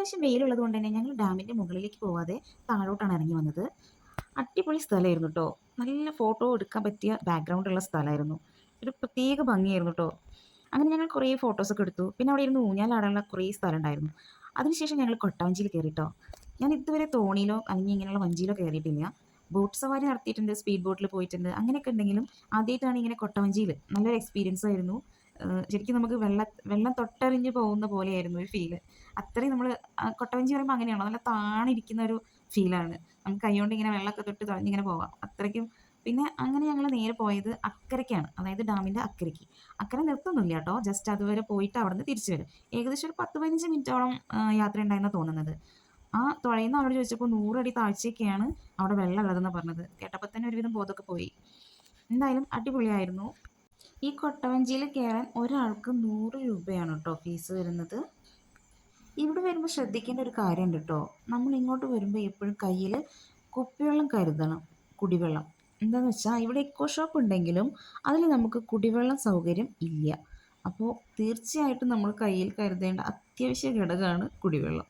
അത്യാവശ്യം വെയിലുള്ളത് കൊണ്ട് തന്നെ ഞങ്ങൾ ഡാമിൻ്റെ മുകളിലേക്ക് പോവാതെ താഴോട്ടാണ് ഇറങ്ങി വന്നത്. അടിപൊളി സ്ഥലമായിരുന്നു കേട്ടോ. നല്ല ഫോട്ടോ എടുക്കാൻ പറ്റിയ ബാക്ക്ഗ്രൗണ്ട് ഉള്ള സ്ഥലമായിരുന്നു. ഒരു പ്രത്യേക ഭംഗിയായിരുന്നു കേട്ടോ. അങ്ങനെ ഞങ്ങൾ കുറേ ഫോട്ടോസൊക്കെ എടുത്തു. പിന്നെ അവിടെ ഇരുന്ന് ഊഞ്ഞാലാടാനുള്ള കുറേ സ്ഥലം ഉണ്ടായിരുന്നു. അതിനുശേഷം ഞങ്ങൾ കൊട്ടവഞ്ചിയിൽ കയറിട്ടോ. ഞാൻ ഇതുവരെ തോണിയിലോ അല്ലെങ്കിൽ ഇങ്ങനെയുള്ള വഞ്ചിയിലോ കയറിയിട്ടില്ല. ബോട്ട് സവാരി നടത്തിയിട്ടുണ്ട്, സ്പീഡ് ബോട്ടിൽ പോയിട്ടുണ്ട്, അങ്ങനെയൊക്കെ ഉണ്ടെങ്കിലും ആദ്യമായിട്ടാണ് ഇങ്ങനെ കൊട്ടവഞ്ചിയിൽ. നല്ലൊരു എക്സ്പീരിയൻസ് ആയിരുന്നു. ശരിക്കും നമുക്ക് വെള്ളം തൊട്ടറിഞ്ഞ് പോകുന്ന പോലെയായിരുന്നു ഒരു ഫീല്. അത്രയും നമ്മൾ കൊട്ടവഞ്ചി പറയുമ്പോൾ അങ്ങനെയാണോ, നല്ല താണിരിക്കുന്ന ഒരു ഫീലാണ്. നമുക്ക് കൈകൊണ്ട് ഇങ്ങനെ വെള്ളമൊക്കെ തൊട്ട് തുഴഞ്ഞിങ്ങനെ പോവാം അത്രയ്ക്കും. പിന്നെ അങ്ങനെ ഞങ്ങൾ നേരെ പോയത് അക്കരയ്ക്കാണ്, അതായത് ഡാമിൻ്റെ അക്കരയ്ക്ക്. അക്കരെ നിർത്തുന്നില്ല കേട്ടോ, ജസ്റ്റ് അതുവരെ പോയിട്ട് അവിടെ നിന്ന് തിരിച്ചു വരും. ഏകദേശം ഒരു 10-15 മിനിറ്റോളം യാത്ര ഉണ്ടായെന്നാണ് തോന്നുന്നത്. ആ തുഴയുന്ന ആളോട് ചോദിച്ചപ്പോൾ 100 അടി താഴ്ചയൊക്കെയാണ് അവിടെ വെള്ളം ഉള്ളതെന്ന് പറഞ്ഞത്. കേട്ടപ്പോൾ തന്നെ ഒരുവിധം ബോധമൊക്കെ പോയി. എന്തായാലും അടിപൊളിയായിരുന്നു. ഈ കൊട്ടവഞ്ചിയിൽ കയറാൻ ഒരാൾക്ക് 100 രൂപയാണ് കേട്ടോ ഫീസ് വരുന്നത്. ഇവിടെ വരുമ്പോൾ ശ്രദ്ധിക്കേണ്ട ഒരു കാര്യമുണ്ട് കേട്ടോ. നമ്മൾ ഇങ്ങോട്ട് വരുമ്പോൾ എപ്പോഴും കയ്യിൽ കുപ്പിവെള്ളം കരുതണം, കുടിവെള്ളം. എന്താണെന്ന് വെച്ചാൽ ഇവിടെ ഇക്കോ ഷോപ്പ് ഉണ്ടെങ്കിലും അതിൽ നമുക്ക് കുടിവെള്ളം സൗകര്യം ഇല്ല. അപ്പോൾ തീർച്ചയായിട്ടും നമ്മൾ കയ്യിൽ കരുതേണ്ട അത്യാവശ്യ ഘടകമാണ് കുടിവെള്ളം.